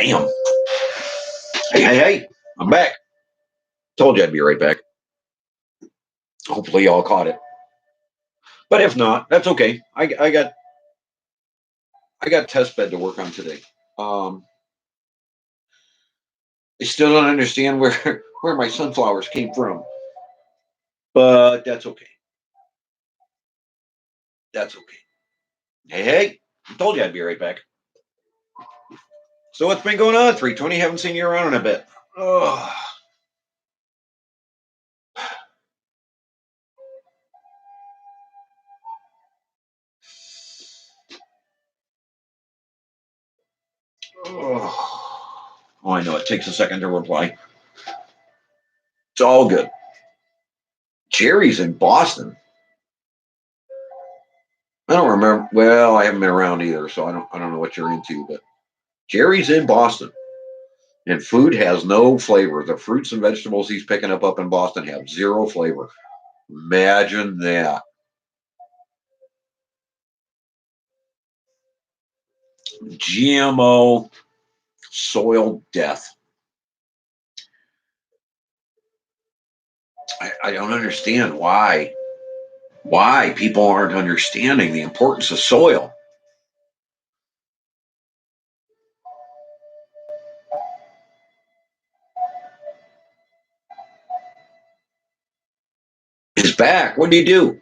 Damn. Hey, I'm back. Told you I'd be right back. Hopefully y'all caught it. But if not, that's okay. I got test bed to work on today. I still don't understand where my sunflowers came from. But that's okay. That's okay. Hey, I told you I'd be right back. So what's been going on? 320, haven't seen you around in a bit. Oh. Oh, I know it takes a second to reply. It's all good. Jerry's in Boston. I don't remember. Well, I haven't been around either, so I don't know what you're into. But Jerry's in Boston, and food has no flavor. The fruits and vegetables he's picking up in Boston have zero flavor. Imagine that. GMO soil death. I don't understand why people aren't understanding the importance of soil. Is back. What do you do?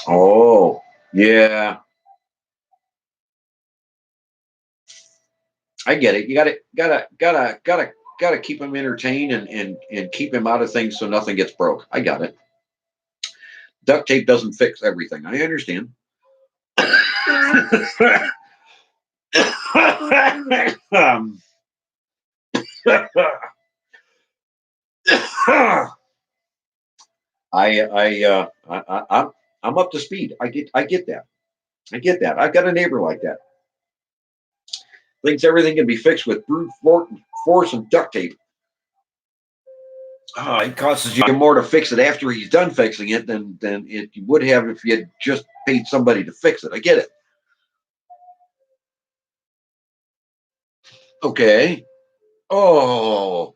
Oh, yeah. I get it. You gotta keep him entertained and keep him out of things so nothing gets broke. I got it. Duct tape doesn't fix everything. I understand. um, I'm up to speed. I get that. I get that. I've got a neighbor like that. Thinks everything can be fixed with brute force and duct tape. It costs you more to fix it after he's done fixing it than it would have if you had just paid somebody to fix it. I get it. Okay. Oh.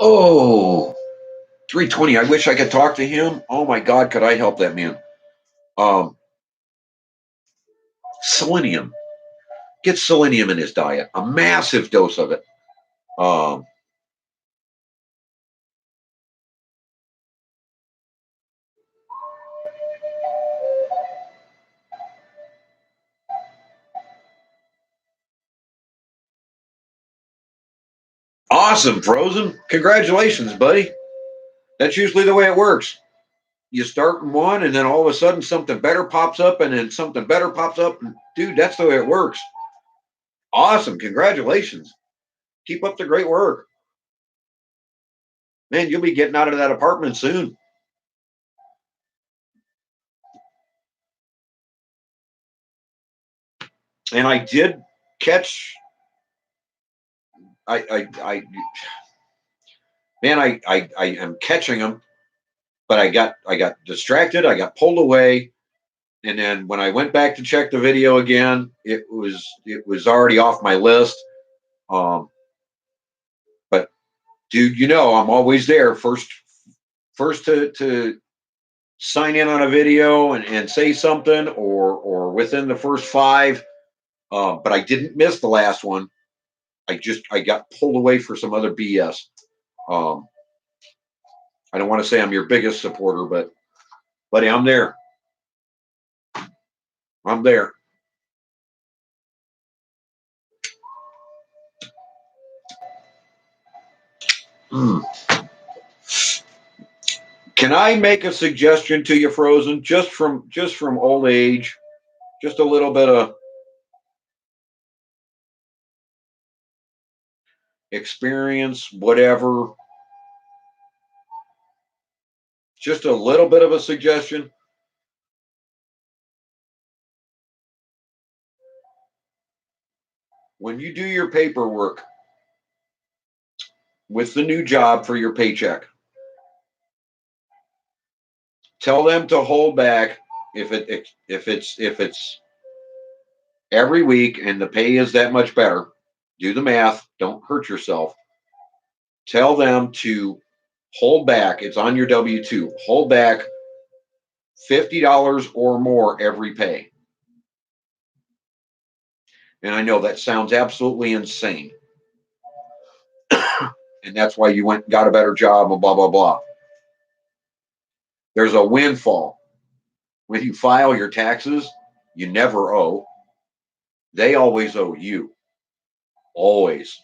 Oh. 320. I wish I could talk to him. Oh my God, could I help that man? Um, Selenium. Get selenium in his diet. A massive dose of it. Um, awesome, Frozen. Congratulations, buddy. That's usually the way it works. You start in one, and then all of a sudden something better pops up, and then something better pops up. And dude, that's the way it works. Awesome. Congratulations. Keep up the great work. Man, you'll be getting out of that apartment soon. And I did catch I man, I am catching them, but I got distracted, I got pulled away, and then when I went back to check the video again, it was already off my list. Um, but dude, I'm always there first to sign in on a video and say something or within the first five. But I didn't miss the last one. I got pulled away for some other BS. Um, I don't want to say I'm your biggest supporter, but buddy, I'm there. I'm there. Hmm. Can I make a suggestion to you, Frozen? Just from old age, just a little bit of experience, whatever. Just a little bit of a suggestion. When you do your paperwork with the new job for your paycheck, Tell them to hold back if it's every week and the pay is that much better. Do the math. Don't hurt yourself. Tell them to hold back. It's on your W-2. Hold back $50 or more every pay. And I know that sounds absolutely insane. And that's why you went and got a better job and blah, blah, blah. There's a windfall. When you file your taxes, you never owe. They always owe you. Always.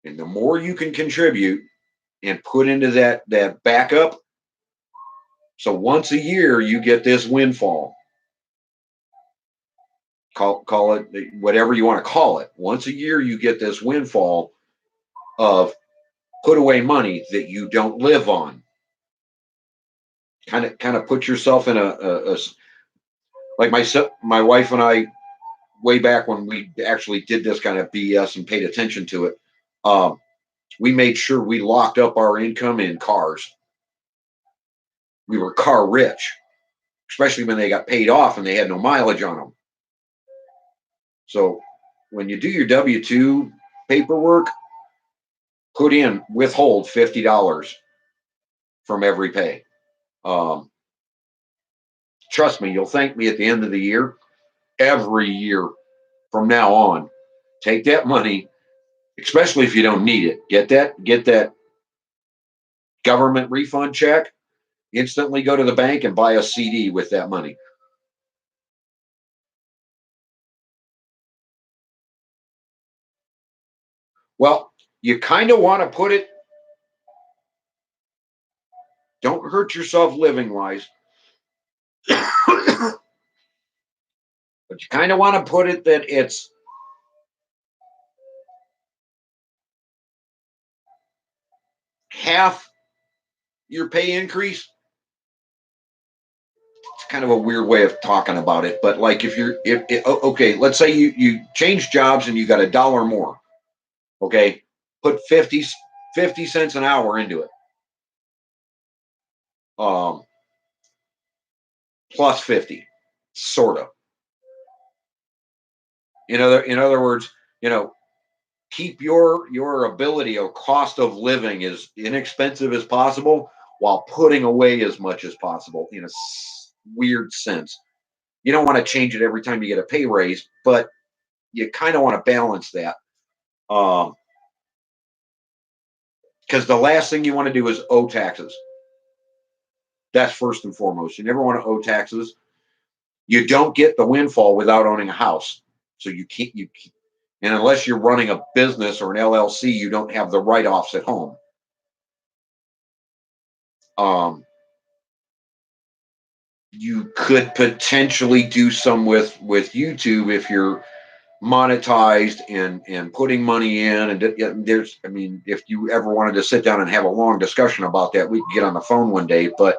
And the more you can contribute and put into that backup, so once a year you get this windfall. Call it whatever you want to call it. Once a year you get this windfall of put away money that you don't live on. Kind of put yourself in a like my wife and I, way back when we actually did this kind of BS and paid attention to it. We made sure we locked up our income in cars. We were car rich, especially when they got paid off and they had no mileage on them. So when you do your W-2 paperwork, put in withhold $50 from every pay. Trust me, you'll thank me at the end of the year. Every year from now on, take that money, especially if you don't need it. Get that government refund check. Instantly go to the bank and buy a CD with that money. Well, you kind of want to put it, don't hurt yourself living wise, but you kind of want to put it that it's half your pay increase. It's kind of a weird way of talking about it, but like if okay, let's say you change jobs and you got $1 more. Okay, put 50 cents an hour into it. Plus 50, sort of. In other words, keep your ability or cost of living as inexpensive as possible while putting away as much as possible in a weird sense. You don't want to change it every time you get a pay raise, but you kind of want to balance that. Because the last thing you want to do is owe taxes. That's first and foremost. You never want to owe taxes. You don't get the windfall without owning a house. So you can't, and unless you're running a business or an LLC, you don't have the write-offs at home. You could potentially do some with YouTube if you're monetized and putting money in. And there's, I mean, if you ever wanted to sit down and have a long discussion about that, we could get on the phone one day. But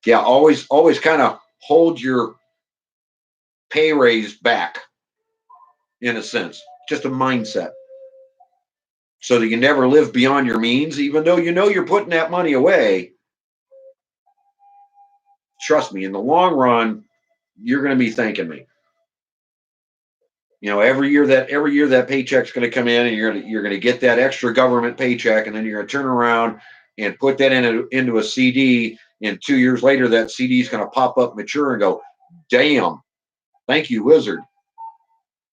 yeah, always kind of hold your pay raise back in a sense, just a mindset, so that you never live beyond your means, even though you're putting that money away. Trust me, in the long run, you're going to be thanking me. Every year that paycheck's going to come in, and you're going to get that extra government paycheck, and then you're going to turn around and put that into a CD, and 2 years later, that CD is going to pop up, mature, and go, damn, thank you, Wizard.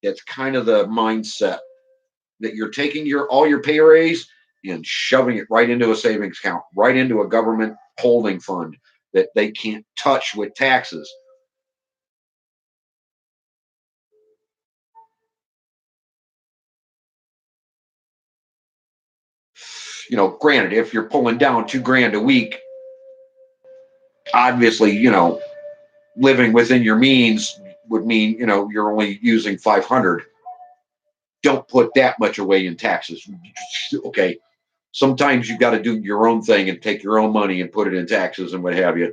That's kind of the mindset, that you're taking all your pay raise and shoving it right into a savings account, right into a government holding fund that they can't touch with taxes. Granted, if you're pulling down $2,000 a week, obviously, living within your means would mean, you're only using 500. Don't put that much away in taxes. Okay. Sometimes you got to do your own thing and take your own money and put it in taxes and what have you,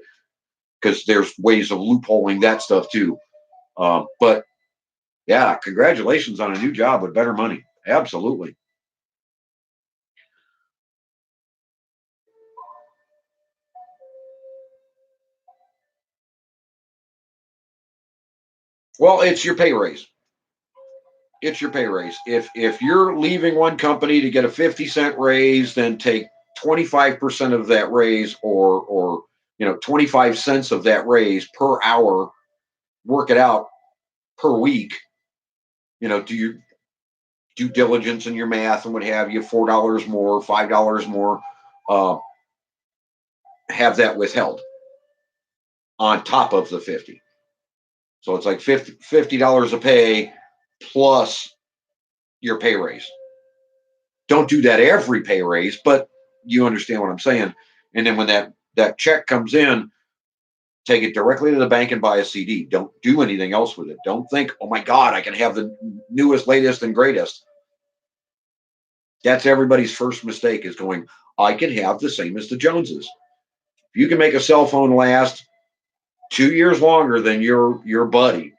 because there's ways of loopholing that stuff too. But yeah, congratulations on a new job with better money. Absolutely. Well, it's your pay raise. It's your pay raise. If you're leaving one company to get a 50-cent raise, then take 25% of that raise, or 25 cents of that raise per hour, work it out per week. Do your due diligence and your math and what have you, $4 more, $5 more, uh, have that withheld on top of the 50. So it's like $50 a pay plus your pay raise. Don't do that every pay raise, but you understand what I'm saying. And then when that check comes in, take it directly to the bank and buy a CD. Don't do anything else with it. Don't think, oh my God, I can have the newest, latest, and greatest. That's everybody's first mistake, is going, I can have the same as the Joneses. If you can make a cell phone last 2 years longer than your buddy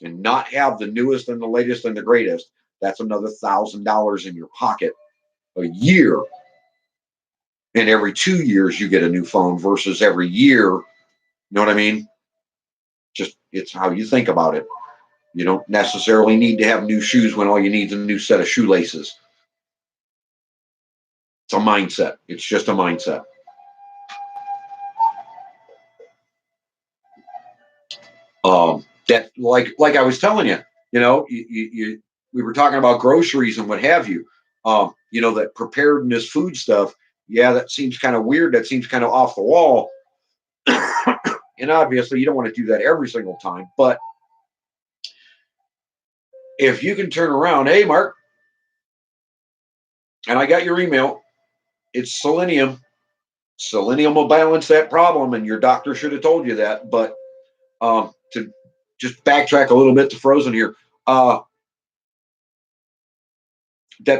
and not have the newest and the latest and the greatest, that's another $1,000 in your pocket a year. And every 2 years you get a new phone versus every year. You know what I mean? Just, it's how you think about it. You don't necessarily need to have new shoes when all you need is a new set of shoelaces. It's a mindset. It's just a mindset. That, like I was telling you, we were talking about groceries and what have you. That preparedness food stuff. Yeah, that seems kind of weird. That seems kind of off the wall. And obviously, you don't want to do that every single time. But if you can turn around, hey, Mark, and I got your email. It's selenium. Selenium will balance that problem, and your doctor should have told you that. But to just backtrack a little bit to Frozen here, that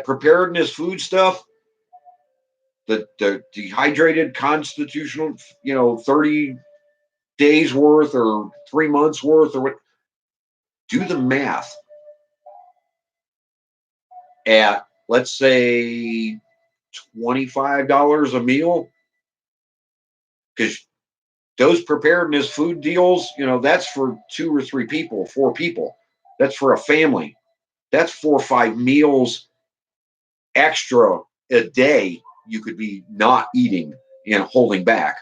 preparedness food stuff, the dehydrated constitutional, 30 days worth or 3 months worth, or what, do the math at, let's say, $25 a meal, because those preparedness food deals, that's for 2 or 3 people, 4 people. That's for a family. That's 4 or 5 meals extra a day you could be not eating and holding back.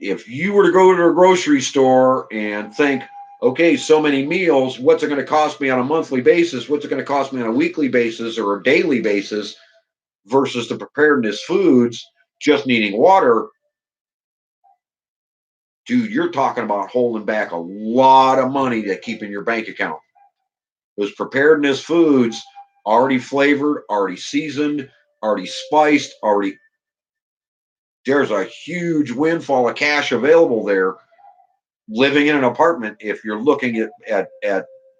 If you were to go to a grocery store and think, okay, so many meals, what's it going to cost me on a monthly basis? What's it going to cost me on a weekly basis or a daily basis versus the preparedness foods, just needing water? Dude, you're talking about holding back a lot of money to keep in your bank account. Those preparedness foods, already flavored, already seasoned, already spiced, already, there's a huge windfall of cash available there living in an apartment if you're looking at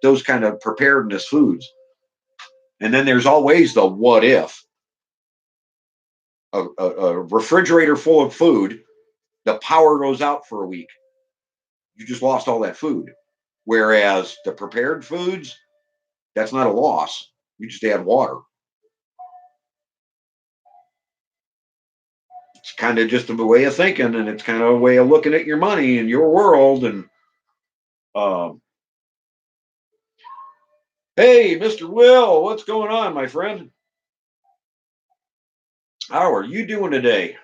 those kind of preparedness foods. And then there's always the what if. A refrigerator full of food, the power goes out for a week. You just lost all that food. Whereas the prepared foods, that's not a loss. You just add water. It's kind of just a way of thinking, and it's kind of a way of looking at your money and your world. And um, hey, Mr. Will, what's going on, my friend? How are you doing today?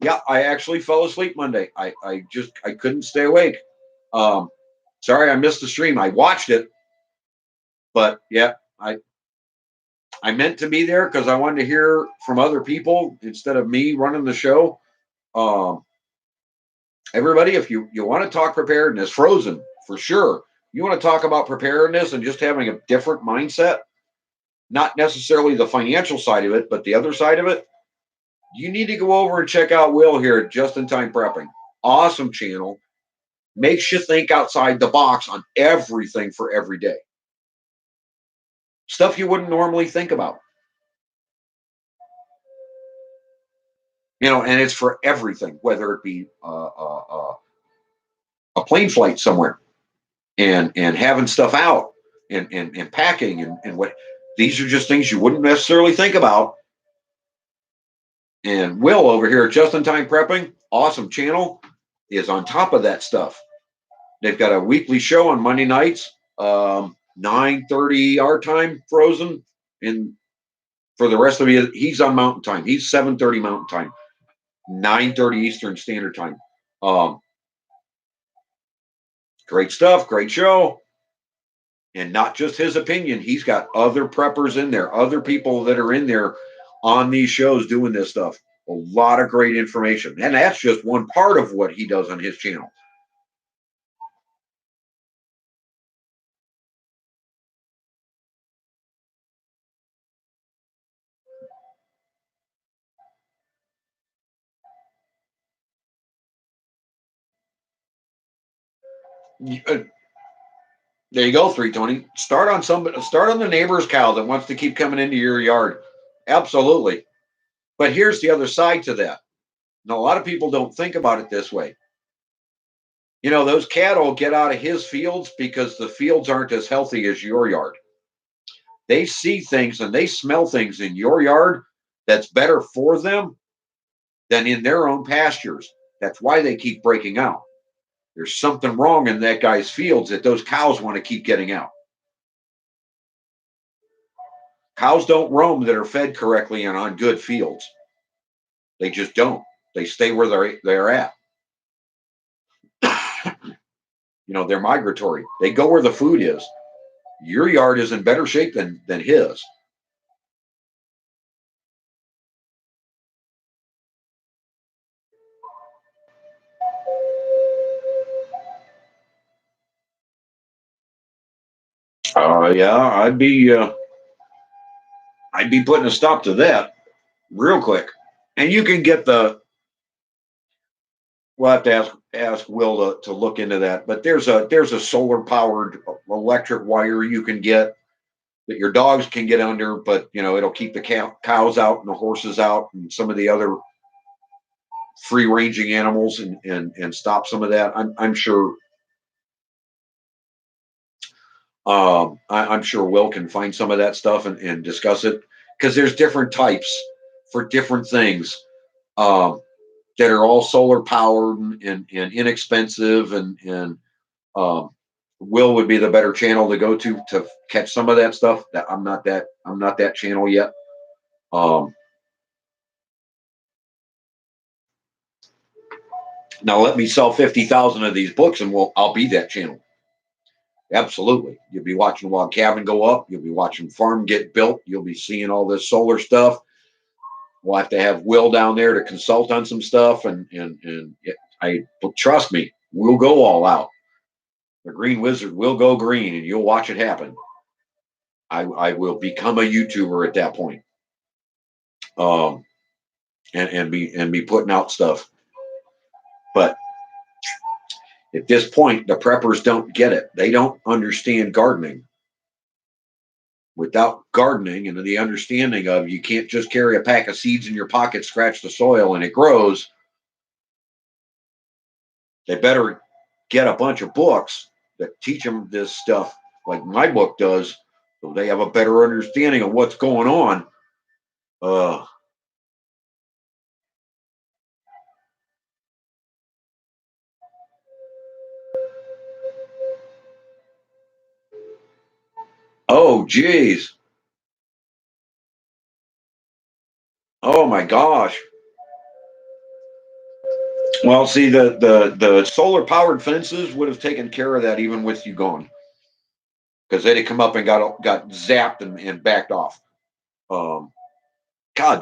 Yeah, I actually fell asleep Monday. I couldn't stay awake. Um, Sorry I missed the stream. I watched it, but yeah, I meant to be there because I wanted to hear from other people instead of me running the show. Um, Everybody, if you want to talk preparedness, Frozen for sure. You want to talk about preparedness and just having a different mindset, not necessarily the financial side of it, but the other side of it. You need to go over and check out Will here at Just in Time Prepping. Awesome channel. Makes you think outside the box on everything for every day. Stuff you wouldn't normally think about. And it's for everything, whether it be a plane flight somewhere and having stuff out and packing and what. These are just things you wouldn't necessarily think about. And Will over here at Just in Time Prepping, awesome channel. is on top of that stuff. They've got a weekly show on Monday nights, 9:30 our time, frozen. And for the rest of it, he's on Mountain Time. He's 7:30 Mountain Time, 9:30 Eastern Standard Time. Great stuff, great show. And not just his opinion. He's got other preppers in there, other people that are in there on these shows doing this stuff. A lot of great information. And that's just one part of what he does on his channel. There you go, 320. Start on the neighbor's cow that wants to keep coming into your yard. Absolutely. But here's the other side to that. Now, a lot of people don't think about it this way. Those cattle get out of his fields because the fields aren't as healthy as your yard. They see things and they smell things in your yard that's better for them than in their own pastures. That's why they keep breaking out. There's something wrong in that guy's fields that those cows want to keep getting out. Cows don't roam that are fed correctly and on good fields. They just don't. They stay where they're at. They're migratory. They go where the food is. Your yard is in better shape than his. Yeah, I'd be putting a stop to that real quick. And you can get we'll have to ask Will to look into that. But there's a solar powered electric wire you can get that your dogs can get under, but it'll keep the cows out and the horses out and some of the other free ranging animals and stop some of that. I'm sure. I'm sure Will can find some of that stuff and discuss it, because there's different types for different things that are all solar powered and inexpensive, and Will would be the better channel to go to catch some of that stuff. That I'm not that channel yet. Now let me sell 50,000 of these books and I'll be that channel. Absolutely. You'll be watching Log Cabin go up. You'll be watching Farm get built. You'll be seeing all this solar stuff. We'll have to have Will down there to consult on some stuff, and trust me, we'll go all out. The Green Wizard will go green, and you'll watch it happen. I will become a YouTuber at that point, and be putting out stuff. But at this point, the preppers don't get it. They don't understand gardening. Without gardening and the understanding of you can't just carry a pack of seeds in your pocket, scratch the soil, and it grows, they better get a bunch of books that teach them this stuff like my book does, so they have a better understanding of what's going on. Oh, geez. Oh, my gosh. Well, see, the solar powered fences would have taken care of that even with you gone, because they'd have come up and got zapped and backed off. God,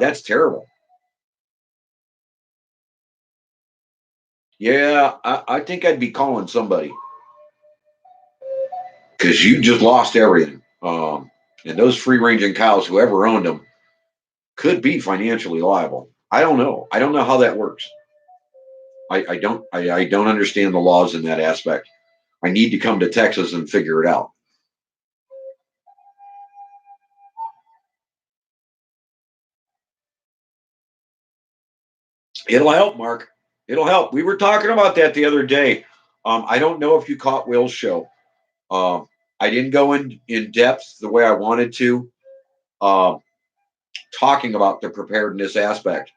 that's terrible. Yeah, I think I'd be calling somebody, because you just lost everything. And those free ranging cows, whoever owned them, could be financially liable. I don't know. I don't know how that works. I don't understand the laws in that aspect. I need to come to Texas and figure it out. It'll help, Mark. It'll help. We were talking about that the other day. I don't know if you caught Will's show. I didn't go in depth the way I wanted to, talking about the preparedness aspect.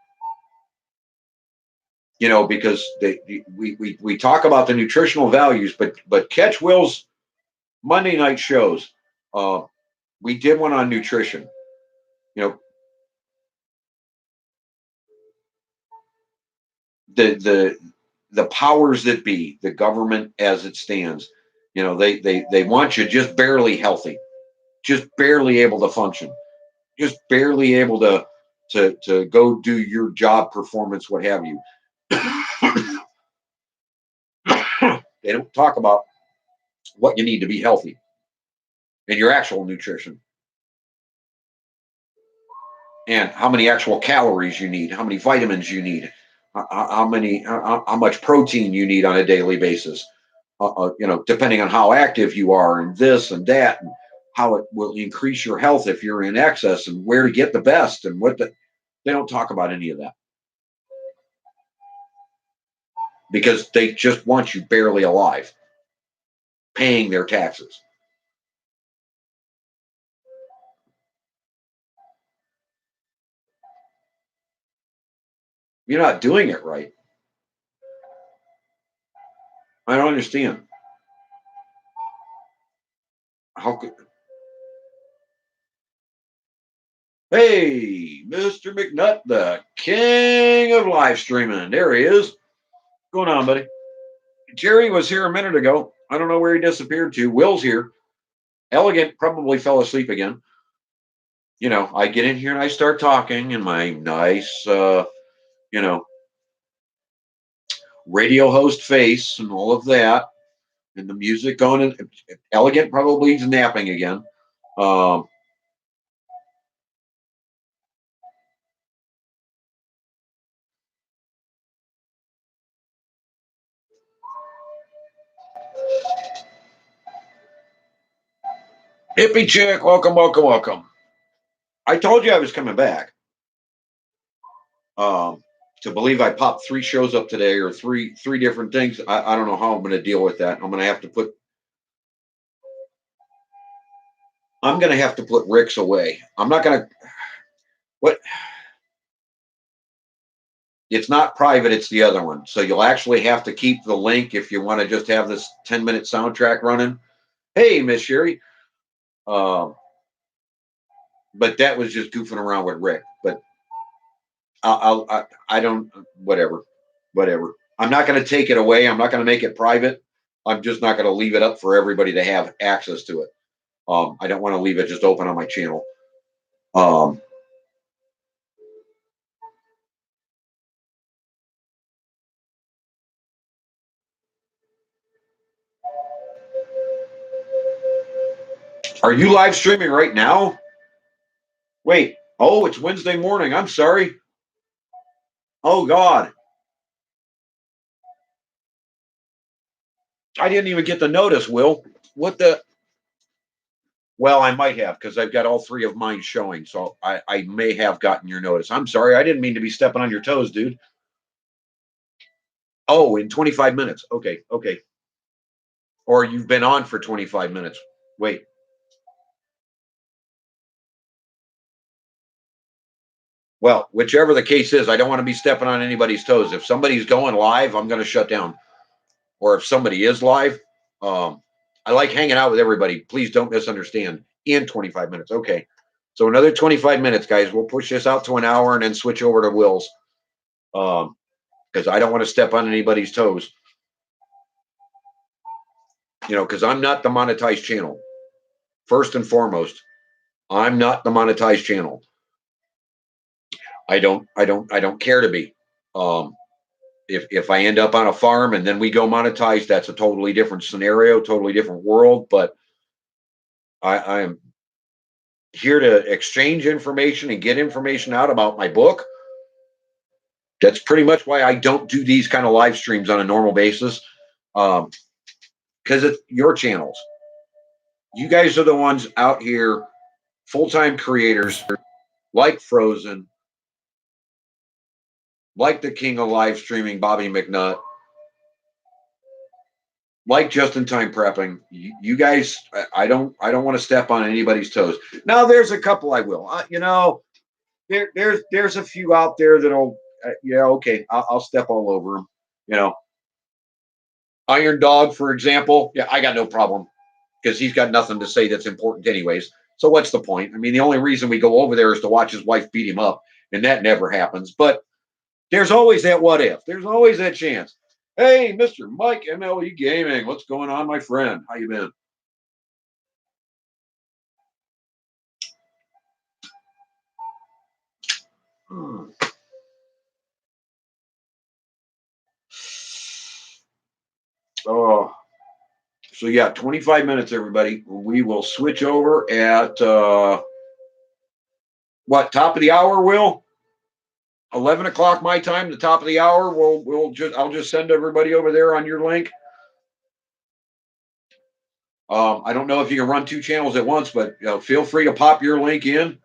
because we talk about the nutritional values, but catch Will's Monday night shows. We did one on nutrition. You know, the powers that be, the government as it stands, they want you just barely healthy, just barely able to function, just barely able to go do your job performance, what have you. They don't talk about what you need to be healthy and your actual nutrition and how many actual calories you need, how many vitamins you need, how much protein you need on a daily basis. Depending on how active you are and this and that, and how it will increase your health if you're in excess, and where to get the best, and they don't talk about any of that because they just want you barely alive, paying their taxes. You're not doing it right. I don't understand. How could? Hey, Mr. McNutt, the king of live streaming. There he is. What's going on, buddy? Jerry was here a minute ago. I don't know where he disappeared to. Will's here. Elegant probably fell asleep again. I get in here and I start talking in my nice, radio host face and all of that, and the music going. And Elegant probably is napping again. Hippie chick, welcome, welcome, welcome. I told you I was coming back. To believe I popped 3 shows up today, or three different things. I don't know how I'm going to deal with that. I'm going to have to put Rick's away. I'm not going to. What? It's not private. It's the other one. So you'll actually have to keep the link if you want to just have this 10-minute soundtrack running. Hey, Miss Sherry. But that was just goofing around with Rick. But I don't. Whatever. I'm not going to take it away. I'm not going to make it private. I'm just not going to leave it up for everybody to have access to it. I don't want to leave it just open on my channel. Are you live streaming right now? Wait. Oh, it's Wednesday morning. I'm sorry. Oh, God. I didn't even get the notice, Will. What the? Well, I might have, because I've got all 3 of mine showing. So I may have gotten your notice. I'm sorry. I didn't mean to be stepping on your toes, dude. Oh, in 25 minutes. Okay. Or you've been on for 25 minutes. Wait. Well, whichever the case is, I don't want to be stepping on anybody's toes. If somebody's going live, I'm going to shut down. Or if somebody is live, I like hanging out with everybody. Please don't misunderstand. In 25 minutes. Okay. So another 25 minutes, guys. We'll push this out to an hour and then switch over to Will's. Because I don't want to step on anybody's toes. Because I'm not the monetized channel. First and foremost, I'm not the monetized channel. I don't care to be. If I end up on a farm and then we go monetize, that's a totally different scenario, totally different world. But I am here to exchange information and get information out about my book. That's pretty much why I don't do these kind of live streams on a normal basis. Because it's your channels. You guys are the ones out here, full-time creators, like Frozen, like the king of live streaming, Bobby McNutt, like just-in-time prepping. You guys, I don't want to step on anybody's toes. Now, there's a couple I will. There's a few out there that'll. yeah, okay, I'll step all over him. You know, Iron Dog, for example. Yeah, I got no problem because he's got nothing to say that's important, anyways. So what's the point? I mean, the only reason we go over there is to watch his wife beat him up, and that never happens. But there's always that what if. There's always that chance. Hey, Mr. Mike MLE Gaming, what's going on, my friend? How you been? Hmm. Oh, so yeah, 25 minutes, everybody. We will switch over at what, top of the hour, Will? 11 o'clock my time, the top of the hour. I'll just send everybody over there on your link. I don't know if you can run two channels at once, but feel free to pop your link in.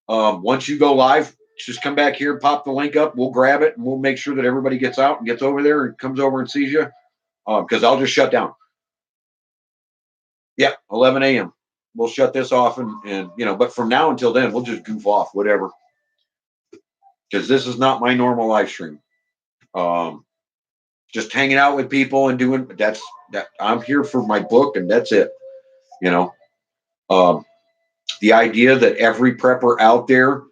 Once you go live, just come back here, pop the link up. We'll grab it and we'll make sure that everybody gets out and gets over there and comes over and sees you. Because I'll just shut down. Yeah, 11 a.m. We'll shut this off and but from now until then, we'll just goof off, whatever. Because this is not my normal live stream. Just hanging out with people and doing that. I'm here for my book and that's it. You know, the idea that every prepper out there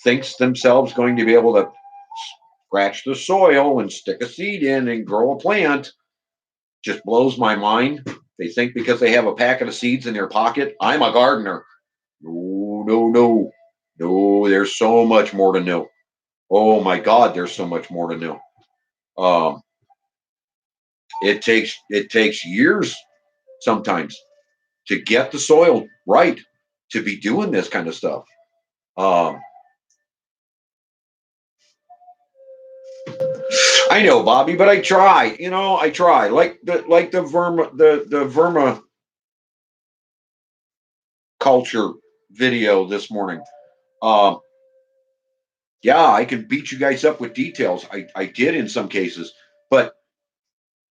thinks themselves going to be able to scratch the soil and stick a seed in and grow a plant just blows my mind. They think because they have a packet of seeds in their pocket, I'm a gardener. No, no, no, no. There's so much more to know. Oh my God, there's so much more to know. It takes years sometimes to get the soil right to be doing this kind of stuff. I know, Bobby, but I try. I try. Like the verma culture video this morning. Um, yeah, I can beat you guys up with details. I did in some cases, but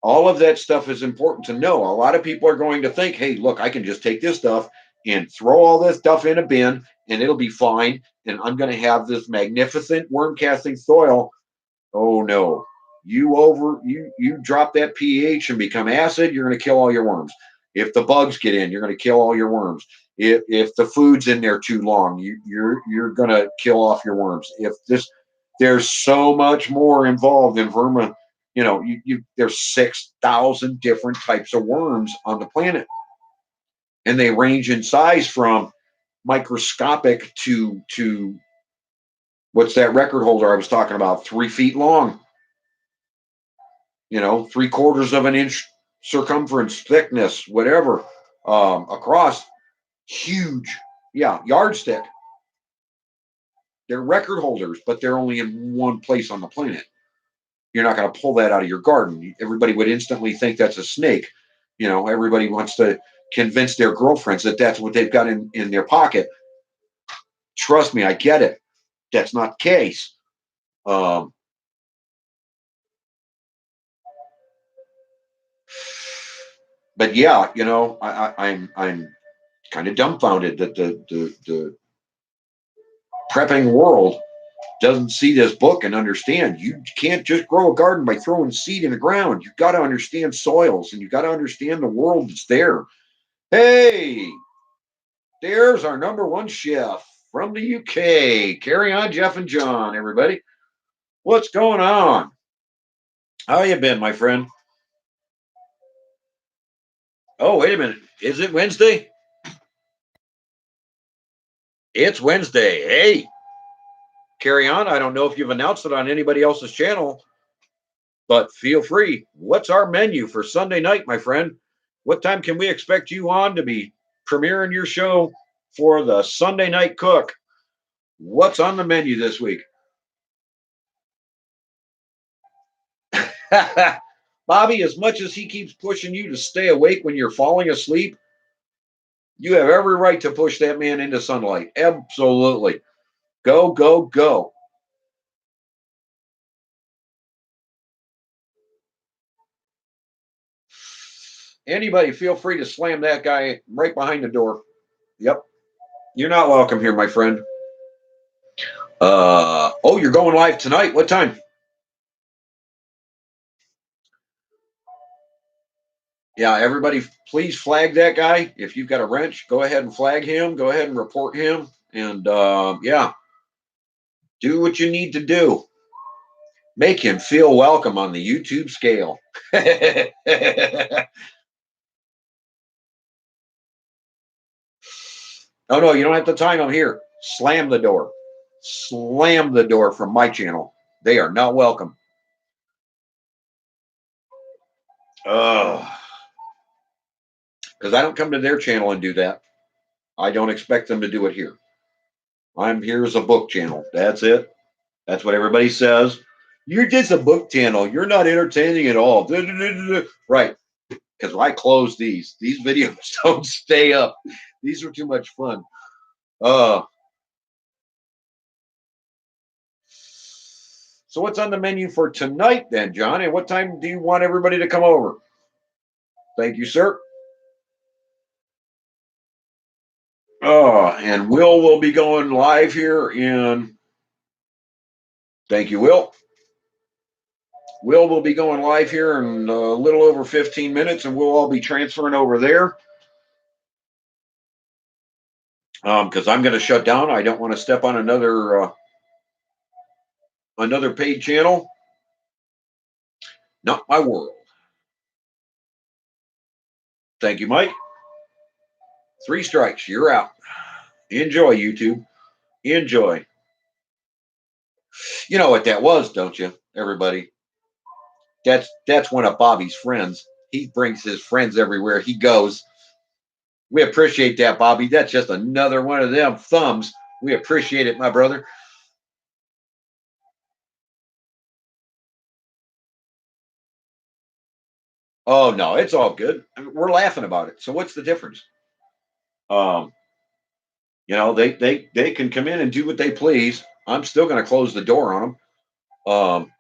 all of that stuff is important to know. A lot of people are going to think, hey, look, I can just take this stuff and throw all this stuff in a bin and it'll be fine. And I'm going to have this magnificent worm casting soil. Oh no. You drop that pH and become acid, you're going to kill all your worms. If the bugs get in, you're going to kill all your worms. If the food's in there too long, you're going to kill off your worms. There's so much more involved in vermin. There's 6,000 different types of worms on the planet, and they range in size from microscopic to what's that record holder I was talking about, 3 feet long. 3/4 of an inch circumference, thickness, whatever, across. Huge. Yeah, yardstick. They're record holders, but they're only in one place on the planet. You're not going to pull that out of your garden. Everybody would instantly think that's a snake. Everybody wants to convince their girlfriends that that's what they've got in their pocket. Trust me, I get it. That's not the case. But yeah, I'm kind of dumbfounded that the prepping world doesn't see this book and understand you can't just grow a garden by throwing seed in the ground. You've got to understand soils and you've got to understand the world that's there. Hey, there's our number one chef from the UK. Carry on, Jeff and John, everybody. What's going on? How you been, my friend? Oh, wait a minute. Is it Wednesday? It's Wednesday. Hey, carry on. I don't know if you've announced it on anybody else's channel, but feel free. What's our menu for Sunday night, my friend? What time can we expect you on to be premiering your show for the Sunday Night Cook? What's on the menu this week? Bobby, as much as he keeps pushing you to stay awake when you're falling asleep, you have every right to push that man into sunlight. Absolutely. Go, go, go. Anybody, feel free to slam that guy right behind the door. Yep. You're not welcome here, my friend. Oh, you're going live tonight. What time? Yeah, everybody, please flag that guy. If you've got a wrench, go ahead and flag him. Go ahead and report him. And yeah, do what you need to do. Make him feel welcome on the YouTube scale. Oh, no, you don't have to time them here. Slam the door. Slam the door from my channel. They are not welcome. Because I don't come to their channel and do that. I don't expect them to do it here. I'm here as a book channel. That's it. That's what everybody says. You're just a book channel. You're not entertaining at all. Right. Because I close these. These videos don't stay up. These are too much fun. So what's on the menu for tonight then, John? And what time do you want everybody to come over? Thank you, sir. And will be going live here in. Thank you, Will. Will be going live here in a little over 15 minutes, and we'll all be transferring over there. Because I'm going to shut down. I don't want to step on another paid channel. Not my world. Thank you, Mike. 3 strikes. You're out. Enjoy, YouTube. Enjoy. You know what that was, don't you, everybody? That's one of Bobby's friends. He brings his friends everywhere he goes. We appreciate that, Bobby. That's just another one of them thumbs. We appreciate it, my brother. Oh no, it's all good. We're laughing about it. So what's the difference? They can come in and do what they please. I'm still going to close the door on them.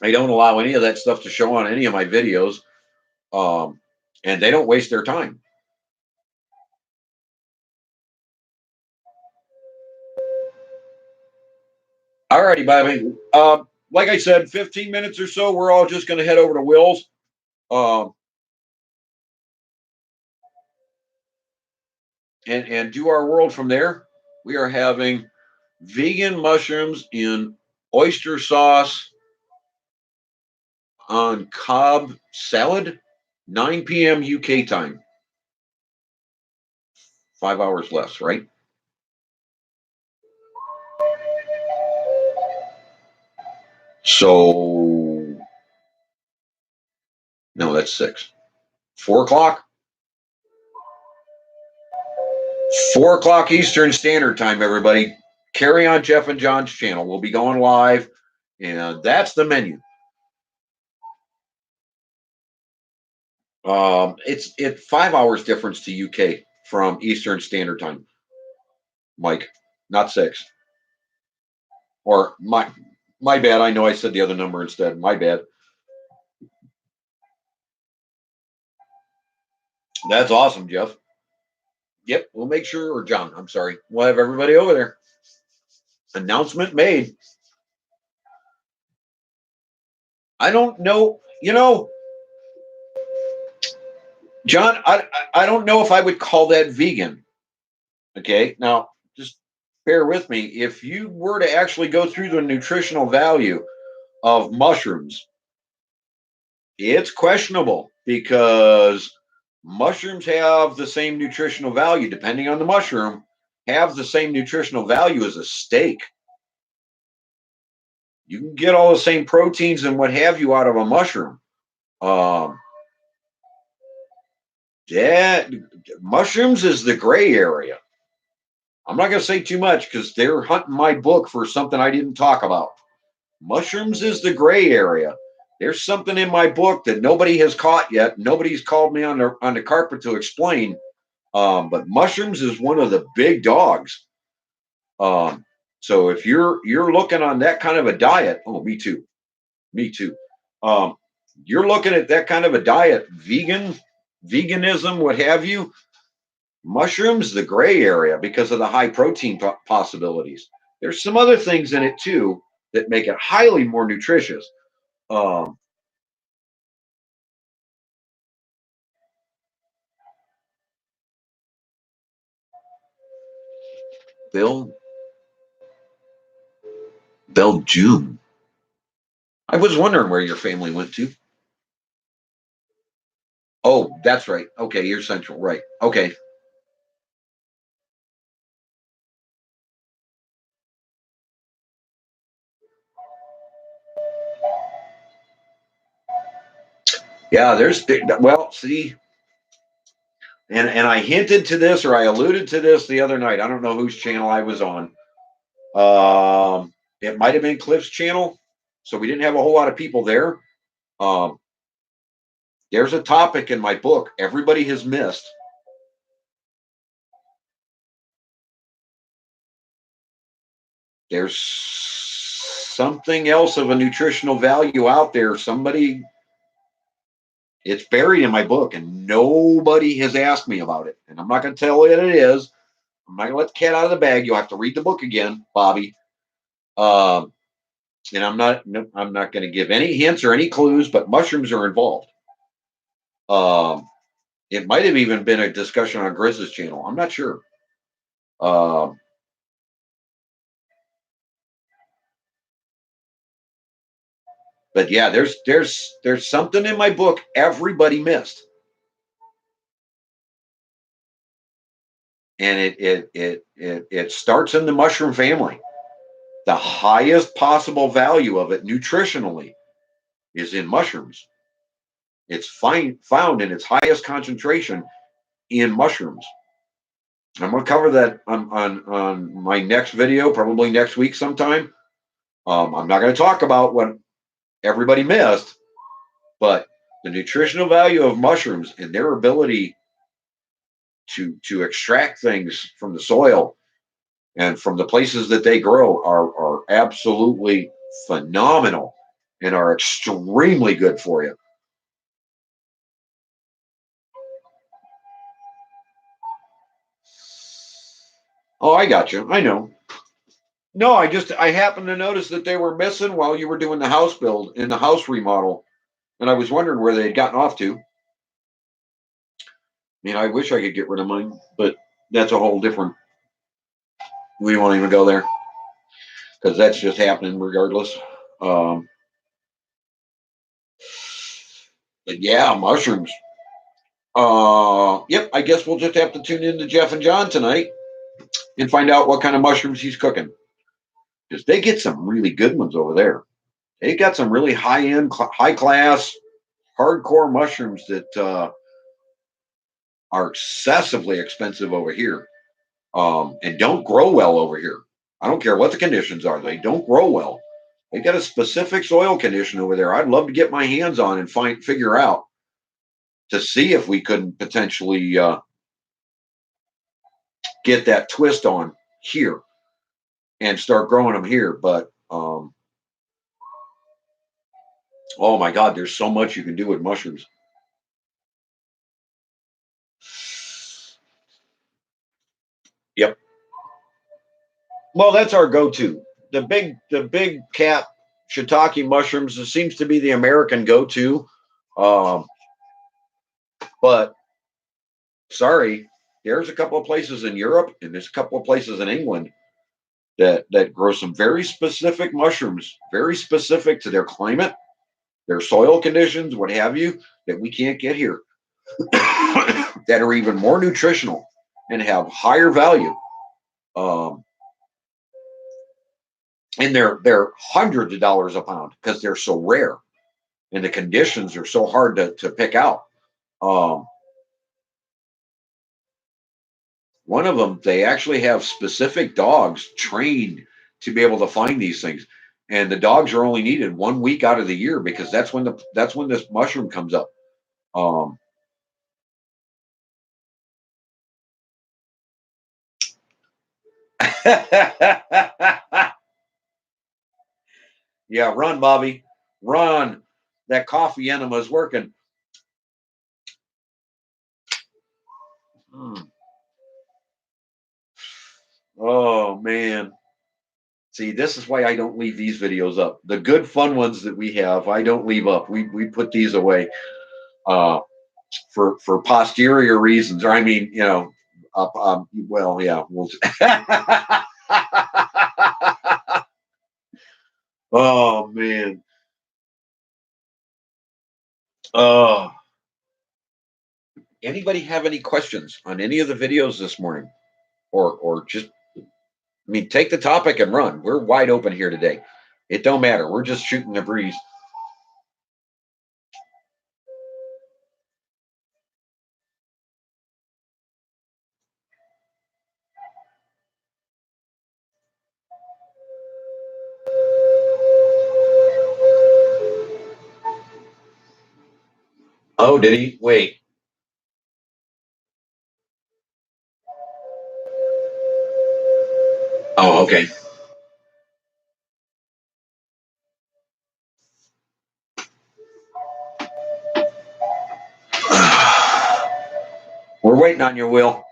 I don't allow any of that stuff to show on any of my videos. And they don't waste their time. All righty, Bobby. Like I said, 15 minutes or so, we're all just going to head over to Will's. And do our world from there. We are having vegan mushrooms in oyster sauce on Cobb salad, 9 p.m. UK time. 5 hours less, right? So, no, that's 6. 4 o'clock? 4 o'clock Eastern Standard Time, everybody. Carry on Jeff and John's channel. We'll be going live, and that's the menu. It's 5 hours difference to UK from Eastern Standard Time, Mike, not 6. Or my bad. I know I said the other number instead. My bad. That's awesome, Jeff. Yep, we'll make sure, or John, I'm sorry. We'll have everybody over there. Announcement made. I don't know, John, I don't know if I would call that vegan. Okay, now just bear with me. If you were to actually go through the nutritional value of mushrooms, it's questionable because mushrooms have the same nutritional value, depending on the mushroom, have the same nutritional value as a steak. You can get all the same proteins and what have you out of a mushroom. That mushrooms is the gray area. I'm not going to say too much because they're hunting my book for something I didn't talk about. Mushrooms is the gray area. There's something in my book that nobody has caught yet. Nobody's called me on the carpet to explain. But mushrooms is one of the big dogs. So if you're looking on that kind of a diet, oh, me too. You're looking at that kind of a diet, veganism, what have you. Mushrooms, the gray area because of the high protein possibilities. There's some other things in it too that make it highly more nutritious. Um, Bill Belgium. I was wondering where your family went to. Oh, that's right. Okay, you're central, right? Okay. Yeah, there's well, see, and I hinted to this or I alluded to this the other night. I don't know whose channel I was on. It might have been Cliff's channel, so we didn't have a whole lot of people there. Um, there's a topic in my book everybody has missed. There's something else of a nutritional value out there. It's buried in my book, and nobody has asked me about it. And I'm not going to tell you what it is. I'm not going to let the cat out of the bag. You'll have to read the book again, Bobby. Um, and I'm not going to give any hints or any clues, but mushrooms are involved. It might have even been a discussion on Grizz's channel. I'm not sure. Um, but yeah, there's something in my book everybody missed, and it starts in the mushroom family. The highest possible value of it nutritionally is in mushrooms. It's found in its highest concentration in mushrooms. I'm going to cover that on my next video, probably next week sometime. I'm not going to talk about what everybody missed, but the nutritional value of mushrooms and their ability to extract things from the soil and from the places that they grow are absolutely phenomenal and are extremely good for you. Oh, I got you. I know. No, I happened to notice that they were missing while you were doing the house build in the house remodel, and I was wondering where they had gotten off to. I mean, I wish I could get rid of mine, but that's a whole different. We won't even go there because that's just happening regardless. Um, but yeah, mushrooms. Yep. I guess we'll just have to tune in to Jeff and John tonight and find out what kind of mushrooms he's cooking because they get some really good ones over there. They got some really high end, high class, hardcore mushrooms that are excessively expensive over here and don't grow well over here. I don't care what the conditions are; they don't grow well. They got a specific soil condition over there. I'd love to get my hands on and figure out to see if we couldn't potentially get that twist on here and start growing them here. But oh my God, there's so much you can do with mushrooms. Yep. Well, that's our go-to. The big cat shiitake mushrooms seems to be the American go-to. Um, but sorry, there's a couple of places in Europe and there's a couple of places in England that grow some very specific mushrooms, very specific to their climate, their soil conditions, what have you, that we can't get here, that are even more nutritional and have higher value. Um, and they're hundreds of dollars a pound because they're so rare and the conditions are so hard to pick out. Um, one of them, they actually have specific dogs trained to be able to find these things, and the dogs are only needed 1 week out of the year because that's when this mushroom comes up. Um, yeah, run, Bobby, run. That coffee enema is working. Hmm. man. See, this is why I don't leave these videos up. The good fun ones that we have, I don't leave up. We put these away uh, for posterior reasons. Or I mean, well, yeah. We'll oh man. Uh, Anybody have any questions on any of the videos this morning? Or just, I mean, take the topic and run. We're wide open here today. It don't matter. We're just shooting the breeze. Oh, did he? Wait. Oh, okay. We're waiting on you, Will.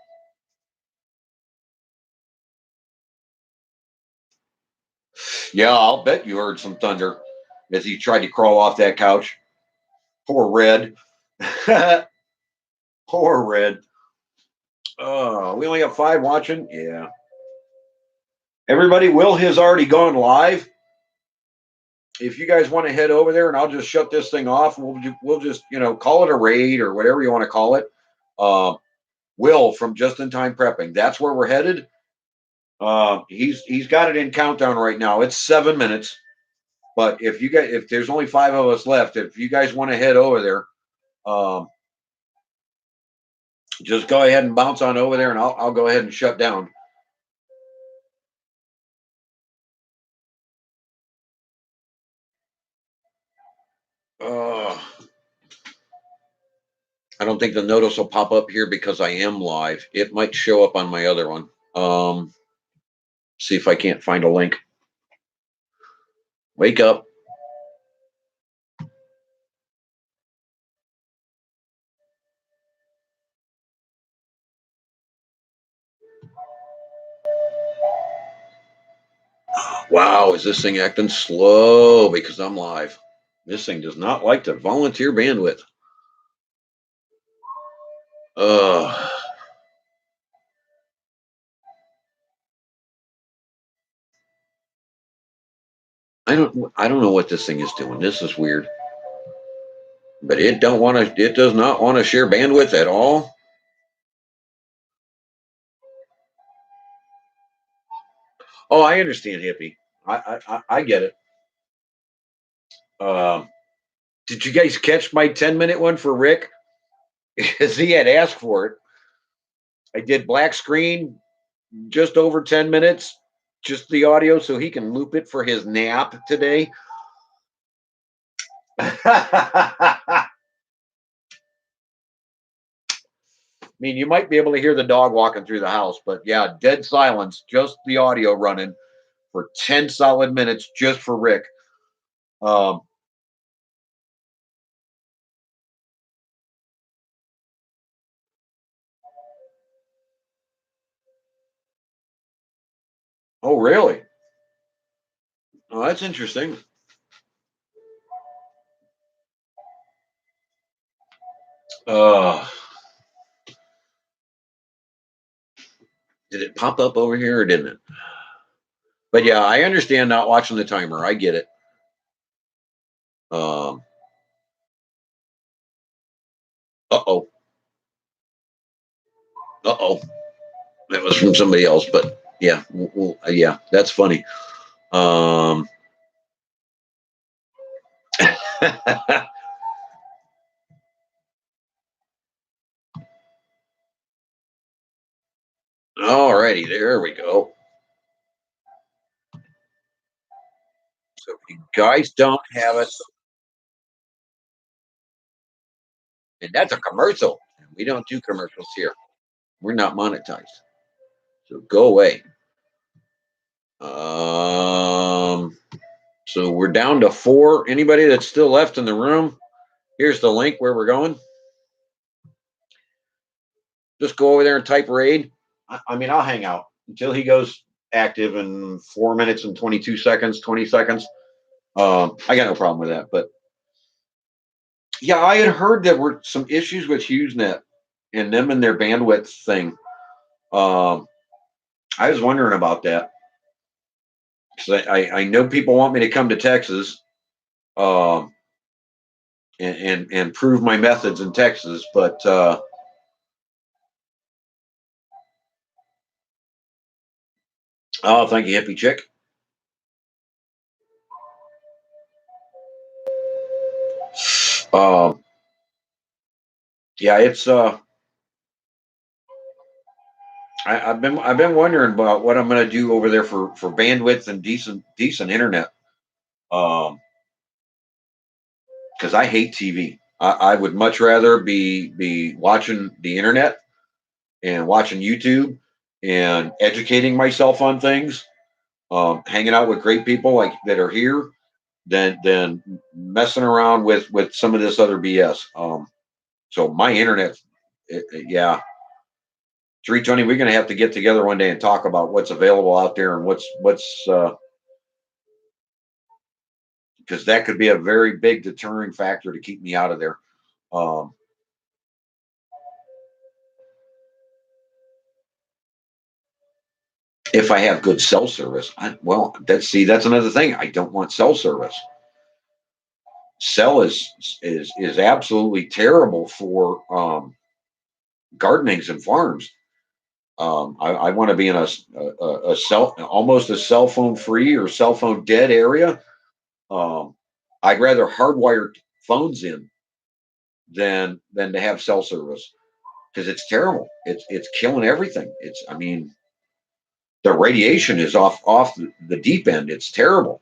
Yeah, I'll bet you heard some thunder as he tried to crawl off that couch. Poor Red. Poor Red. Oh, we only have 5 watching. Yeah. Everybody, Will has already gone live. If you guys want to head over there, and I'll just shut this thing off, and we'll just call it a raid or whatever you want to call it. Will from Just in Time Prepping. That's where we're headed. He's got it in countdown right now. It's 7 minutes. But if there's only 5 of us left, if you guys want to head over there, just go ahead and bounce on over there, and I'll go ahead and shut down. I don't think the notice will pop up here because I am live. It might show up on my other one. See if I can't find a link. Wake up. Wow, is this thing acting slow because I'm live? This thing does not like to volunteer bandwidth. I don't know what this thing is doing. This is weird. But it does not want to share bandwidth at all. Oh, I understand, hippie. I get it. Did you guys catch my 10-minute one for Rick? Because he had asked for it. I did black screen, just over 10 minutes, just the audio, so he can loop it for his nap today. I mean, you might be able to hear the dog walking through the house, but yeah, dead silence, just the audio running for 10 solid minutes just for Rick. Oh, really? Oh, that's interesting. Did it pop up over here or didn't it? But yeah, I understand not watching the timer. I get it. Uh-oh. Uh-oh. That was from somebody else, but yeah, yeah, that's funny. All righty, there we go. So if you guys don't have it, and that's a commercial. We don't do commercials here. We're not monetized. So go away. So we're down to 4. Anybody that's still left in the room, here's the link where we're going. Just go over there and type raid. I mean, I'll hang out until he goes active in 4 minutes and 22 seconds, 20 seconds. I got no problem with that. But yeah, I had heard there were some issues with HughesNet and them and their bandwidth thing. I was wondering about that because I know people want me to come to Texas, um, and prove my methods in Texas, but oh, thank you, hippie chick. Um, yeah, it's I've been wondering about what I'm going to do over there for bandwidth and decent internet. Because I hate TV. I would much rather be watching the internet and watching YouTube and educating myself on things, hanging out with great people like that are here, than messing around with some of this other BS. So my internet, yeah, 320. We're going to have to get together one day and talk about what's available out there and what's because that could be a very big deterring factor to keep me out of there. Um, if I have good cell service, well, that's another thing. I don't want cell service. Cell is absolutely terrible for gardenings and farms. I want to be in a cell almost a cell phone free or cell phone dead area. Um, I'd rather hardwire phones in than to have cell service because it's terrible. It's killing everything. I mean, the radiation is off the deep end. It's terrible.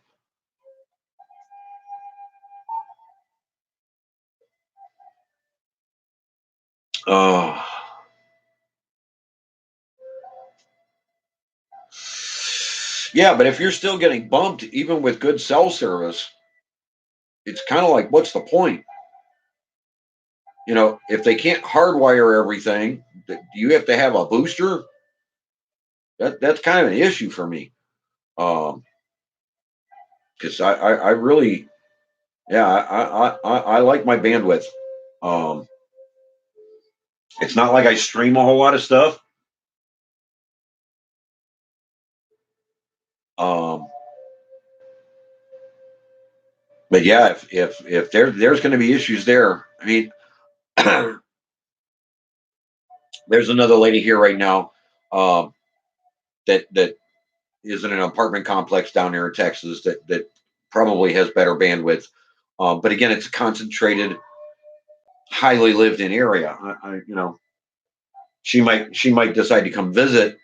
Uh, yeah, but if you're still getting bumped, even with good cell service, it's kind of like, what's the point? You know, if they can't hardwire everything, do you have to have a booster? That's kind of an issue for me. Because I really, yeah, I like my bandwidth. Um, it's not like I stream a whole lot of stuff. Um, but yeah, if there's going to be issues there, I mean, there's another lady here right now, um, that is in an apartment complex down here in Texas that probably has better bandwidth. But again, it's a concentrated, highly lived in area. You know, she might decide to come visit,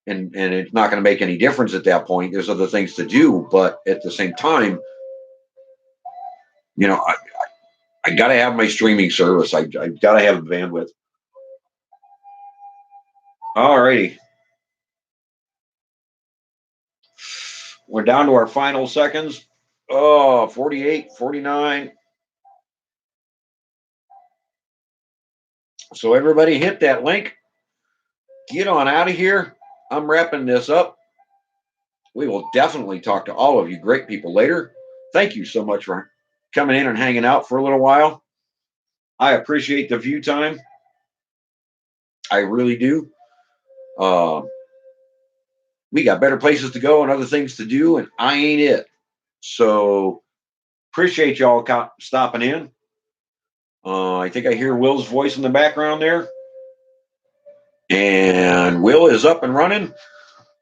and it's not going to make any difference at that point. There's other things to do, but at the same time, you know, I got to have my streaming service. I got to have bandwidth. All righty, we're down to our final seconds. Oh, 48, 49. So everybody hit that link. Get on out of here. I'm wrapping this up. We will definitely talk to all of you great people later. Thank you so much for coming in and hanging out for a little while. I appreciate the view time. I really do. Uh, we got better places to go and other things to do, and I ain't it. So appreciate y'all stopping in. I think I hear Will's voice in the background there. And Will is up and running.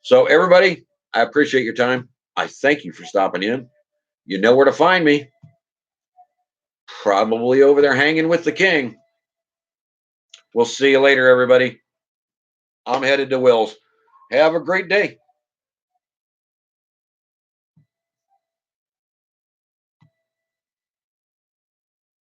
So, everybody, I appreciate your time. I thank you for stopping in. You know where to find me. Probably over there hanging with the king. We'll see you later, everybody. I'm headed to Will's. Have a great day.